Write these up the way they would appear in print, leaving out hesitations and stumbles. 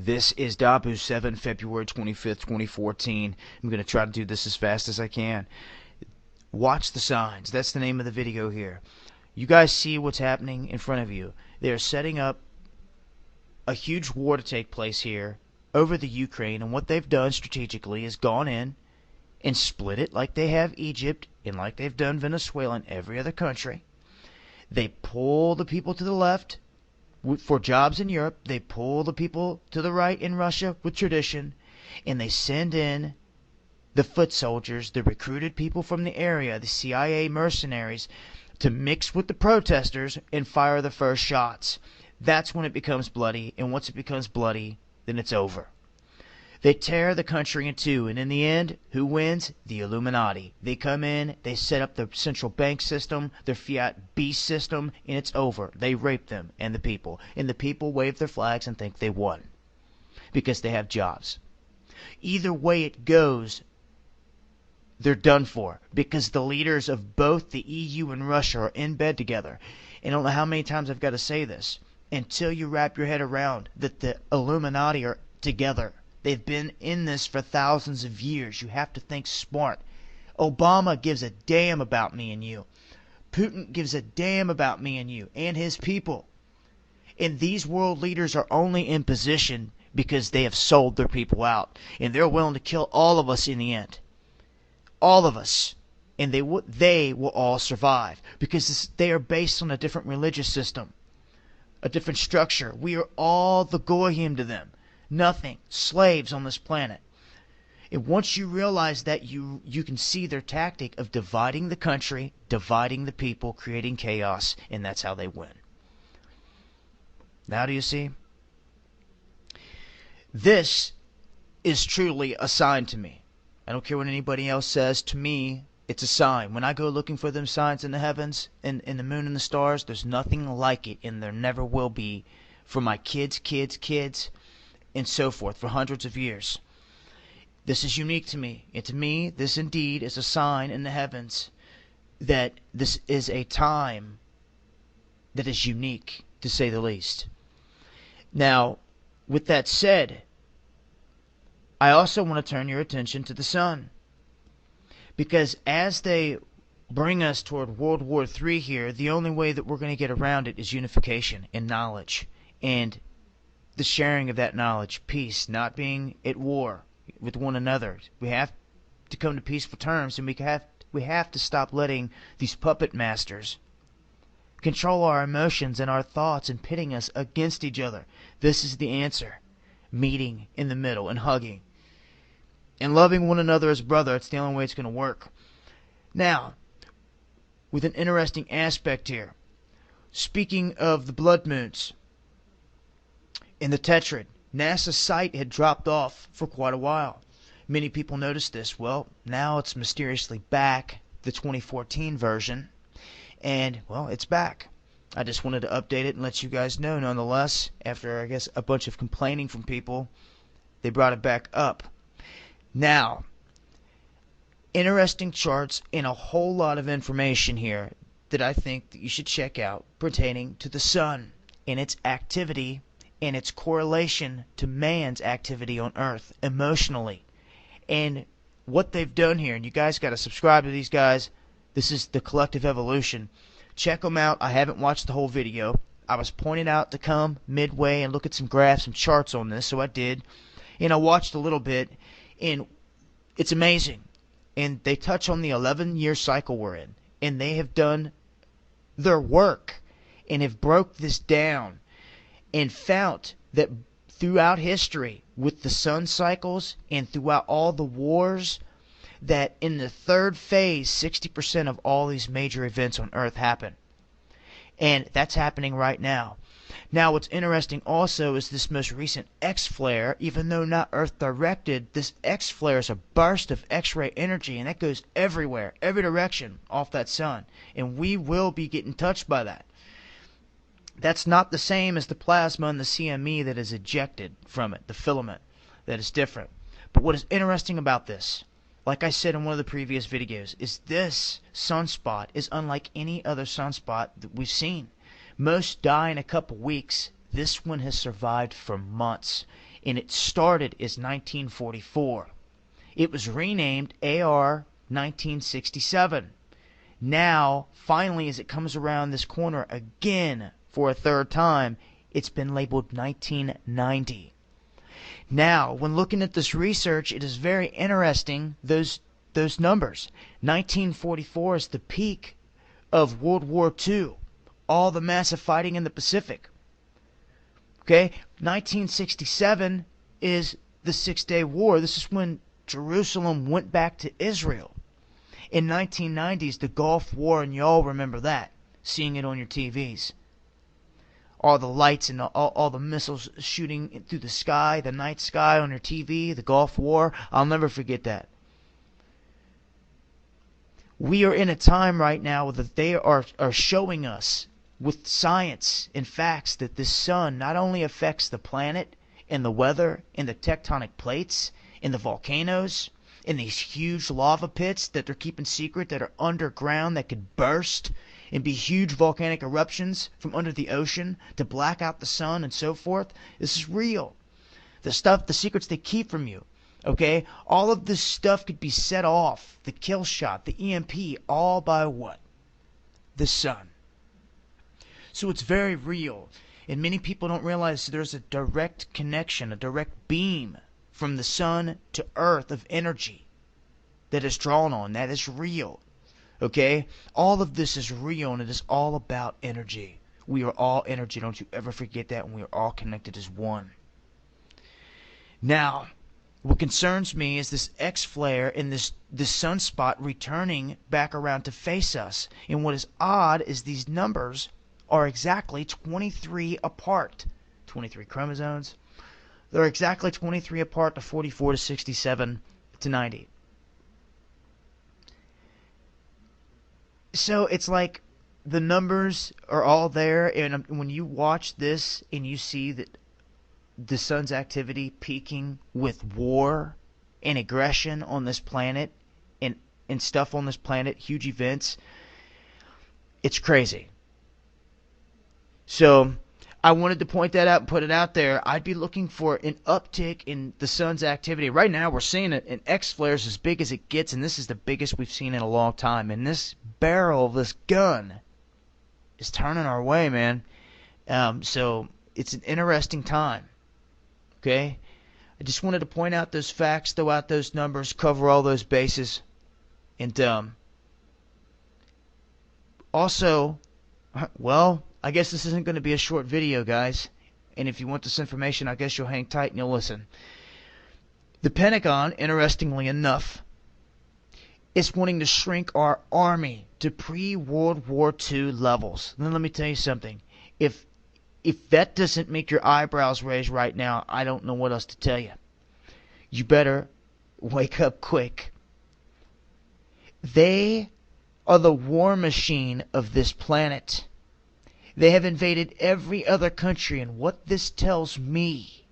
This is Dabu 7, February 25th, 2014. I'm going to try to do this as fast as I can. Watch the signs. That's the name of the video here. You guys see what's happening in front of you. They're setting up a huge war to take place here over the Ukraine, and what they've done strategically is gone in and split it like they have Egypt and like they've done Venezuela and every other country. They pull the people to the left for jobs in Europe. They pull the people to the right in Russia with tradition, and they send in the foot soldiers, the recruited people from the area, the CIA mercenaries, to mix with the protesters and fire the first shots. That's when it becomes bloody, and once it becomes bloody, then it's over. They tear the country in two, and in the end, who wins? The Illuminati. They come in, they set up their central bank system, their fiat beast system, and it's over. They rape them and the people wave their flags and think they won because they have jobs. Either way it goes, they're done for, because the leaders of both the EU and Russia are in bed together. And I don't know how many times I've got to say this until you wrap your head around that the Illuminati are together. They've been in this for thousands of years. You have to think smart. Obama gives a damn about me and you. Putin gives a damn about me and you and his people. And these world leaders are only in position because they have sold their people out. And they're willing to kill all of us in the end. All of us. And they will all survive. Because they are based on a different religious system. A different structure. We are all the goyim to them. Nothing. Slaves on this planet. And once you realize that, you can see their tactic of dividing the country, dividing the people, creating chaos, and that's how they win. Now do you see? This is truly a sign to me. I don't care what anybody else says. To me, it's a sign. When I go looking for them signs in the heavens, in the moon and the stars, there's nothing like it, and there never will be for my kids, and so forth for hundreds of years. This is unique to me, and to me this indeed is a sign in the heavens that this is a time that is unique, to say the least. Now, with that said, I also want to turn your attention to the sun, because as they bring us toward World War III here, the only way that we're going to get around it is unification and knowledge, and the sharing of that knowledge, peace, not being at war with one another. We have to come to peaceful terms, and we have to stop letting these puppet masters control our emotions and our thoughts and pitting us against each other. This is the answer. Meeting in the middle and hugging and loving one another as brother. It's the only way it's going to work. Now, with an interesting aspect here, speaking of the blood moons in the Tetrad, NASA's site had dropped off for quite a while. Many people noticed this. Well, now it's mysteriously back, the 2014 version, and, well, it's back. I just wanted to update it and let you guys know, nonetheless, after, I guess, a bunch of complaining from people, they brought it back up. Now, interesting charts and a whole lot of information here that I think that you should check out pertaining to the sun and its activity and its correlation to man's activity on Earth emotionally, and what they've done here. And you guys got to subscribe to these guys. This is the Collective Evolution. Check them out. I haven't watched the whole video. I was pointed out to come midway and look at some graphs, some charts on this, so I did. And I watched a little bit, and it's amazing. And they touch on the 11-year cycle we're in, and they have done their work and have broke this down and found that throughout history, with the sun cycles and throughout all the wars, that in the third phase, 60% of all these major events on Earth happen. And that's happening right now. Now, what's interesting also is this most recent X-flare. Even though not Earth-directed, this X-flare is a burst of X-ray energy, and that goes everywhere, every direction off that sun. And we will be getting touched by that. That's not the same as the plasma and the CME that is ejected from it, the filament. That is different. But what is interesting about this, like I said in one of the previous videos, is this sunspot is unlike any other sunspot that we've seen. Most die in a couple weeks. This one has survived for months. and it started as 1944. It was renamed AR 1967. Now, finally, as it comes around this corner again for a third time, it's been labeled 1990. Now, when looking at this research, it is very interesting, those numbers. 1944 is the peak of World War II, all the massive fighting in the Pacific. Okay, 1967 is the Six-Day War. This is when Jerusalem went back to Israel. In 1990s, the Gulf War, and y'all remember that, seeing it on your TVs. All the lights and all the missiles shooting through the sky, the night sky on your TV, the Gulf War. I'll never forget that. We are in a time right now that they are showing us with science and facts that this sun not only affects the planet and the weather and the tectonic plates and the volcanoes and these huge lava pits that they're keeping secret that are underground that could burst and be huge volcanic eruptions from under the ocean to black out the sun and so forth. This is real. The secrets they keep from you. Okay? All of this stuff could be set off. The kill shot, the EMP, all by what? The sun. So it's very real. And many people don't realize there's a direct connection, a direct beam from the sun to earth of energy that is drawn on. That is real. Okay? All of this is real, and it is all about energy. We are all energy. Don't you ever forget that, and we are all connected as one. Now, what concerns me is this X flare and this sunspot returning back around to face us. And what is odd is these numbers are exactly 23 apart. 23 chromosomes. They're exactly 23 apart to 44 to 67 to 90. So it's like the numbers are all there, and when you watch this and you see that the sun's activity peaking with war and aggression on this planet and stuff on this planet, huge events, it's crazy. So I wanted to point that out and put it out there. I'd be looking for an uptick in the sun's activity. Right now we're seeing it in X flares as big as it gets, and this is the biggest we've seen in a long time. And this barrel of this gun is turning our way, man. So it's an interesting time. Okay? I just wanted to point out those facts, throw out those numbers, cover all those bases. And also, well, I guess this isn't going to be a short video, guys. And if you want this information, I guess you'll hang tight and you'll listen. The Pentagon, interestingly enough, is wanting to shrink our army to pre-World War II levels. Then let me tell you something. If that doesn't make your eyebrows raise right now, I don't know what else to tell you. You better wake up quick. They are the war machine of this planet. They have invaded every other country, and what this tells me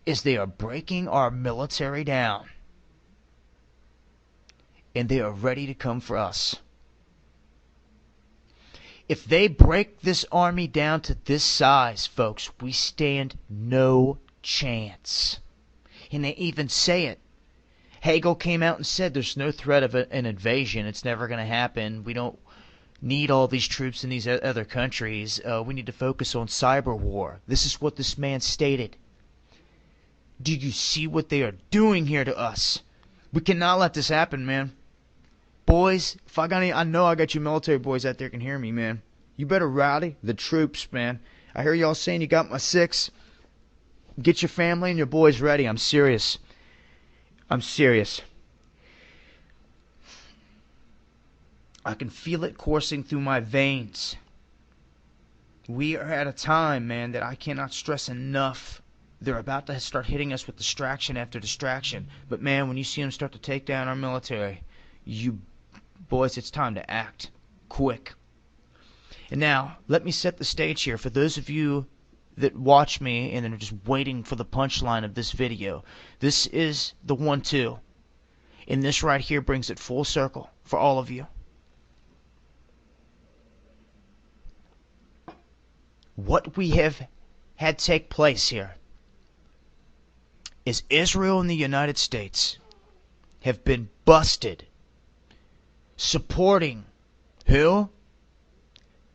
is they are breaking our military down. And they are ready to come for us. If they break this army down to this size, folks, we stand no chance. And they even say it. Hagel came out and said there's no threat of an invasion. It's never going to happen. We don't need all these troops in these other countries. We need to focus on cyber war. This is what this man stated. Do you see what they are doing here to us? We cannot let this happen, man. Boys, if I got any, I know I got you military boys out there can hear me, man. You better rally the troops, man. I hear y'all saying you got my 6. Get your family and your boys ready. I'm serious. I'm serious. I can feel it coursing through my veins. We are at a time, man, that I cannot stress enough. They're about to start hitting us with distraction after distraction. But, man, when you see them start to take down our military, you boys, it's time to act quick. And now, let me set the stage here for those of you that watch me and are just waiting for the punchline of this video. This is the 1-2. And this right here brings it full circle for all of you. What we have had take place here is Israel and the United States have been busted supporting who?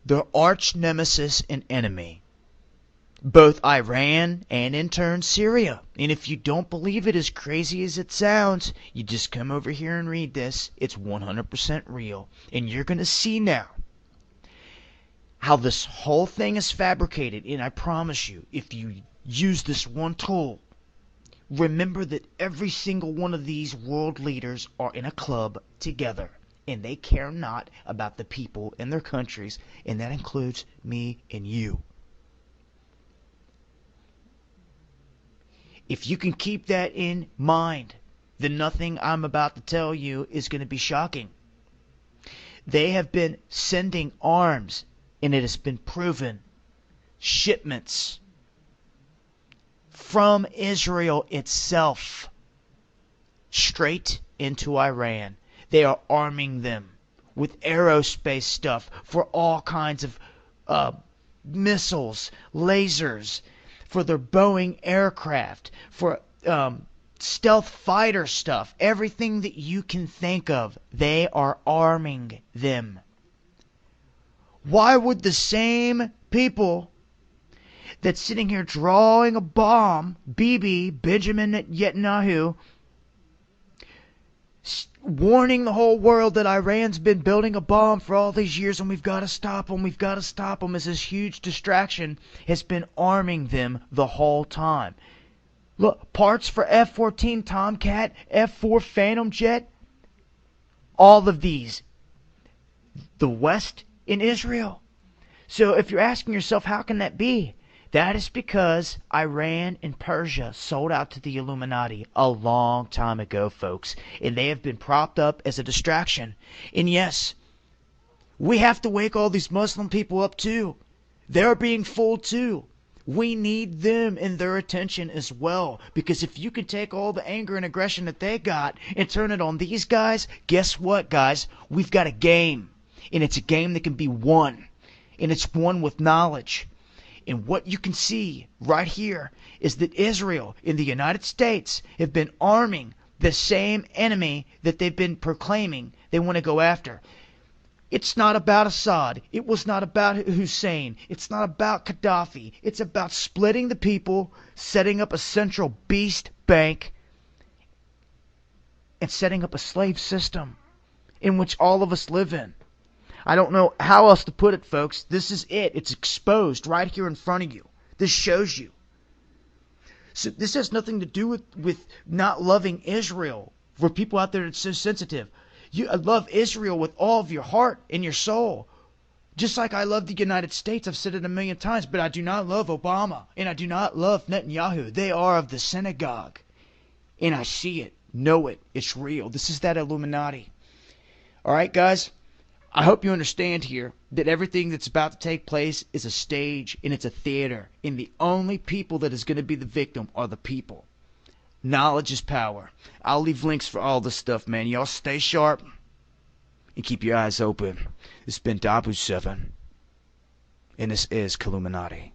Their arch nemesis and enemy, both Iran and in turn Syria. And if you don't believe it, as crazy as it sounds, you just come over here and read this. It's 100% real. And you're going to see now how this whole thing is fabricated. And I promise you, if you use this one tool, remember that every single one of these world leaders are in a club together. And they care not about the people in their countries. And that includes me and you. If you can keep that in mind, then nothing I'm about to tell you is going to be shocking. They have been sending arms, and it has been proven, shipments from Israel itself straight into Iran. They are arming them with aerospace stuff for all kinds of missiles, lasers, for their Boeing aircraft, for stealth fighter stuff, everything that you can think of, they are arming them. Why would the same people that's sitting here drawing a bomb, Benjamin Netanyahu, warning the whole world that Iran's been building a bomb for all these years and we've got to stop them, as this huge distraction has been arming them the whole time. Look, parts for F-14 Tomcat, F-4 Phantom Jet, all of these, the West in Israel. So if you're asking yourself, how can that be? That is because Iran and Persia sold out to the Illuminati a long time ago, folks. And they have been propped up as a distraction. And yes, we have to wake all these Muslim people up too. They're being fooled too. We need them and their attention as well. Because if you can take all the anger and aggression that they got and turn it on these guys, guess what, guys? We've got a game. And it's a game that can be won. And it's won with knowledge. And what you can see right here is that Israel and the United States have been arming the same enemy that they've been proclaiming they want to go after. It's not about Assad. It was not about Hussein. It's not about Gaddafi. It's about splitting the people, setting up a central beast bank, and setting up a slave system in which all of us live in. I don't know how else to put it, folks. This is it. It's exposed right here in front of you. This shows you. So this has nothing to do with not loving Israel. For people out there that's so sensitive. You love Israel with all of your heart and your soul. Just like I love the United States. I've said it a million times. But I do not love Obama. And I do not love Netanyahu. They are of the synagogue. And I see it. Know it. It's real. This is that Illuminati. Alright, guys? I hope you understand here that everything that's about to take place is a stage and it's a theater. And the only people that is going to be the victim are the people. Knowledge is power. I'll leave links for all this stuff, man. Y'all stay sharp and keep your eyes open. This has been Dabu7. And this is Illuminati.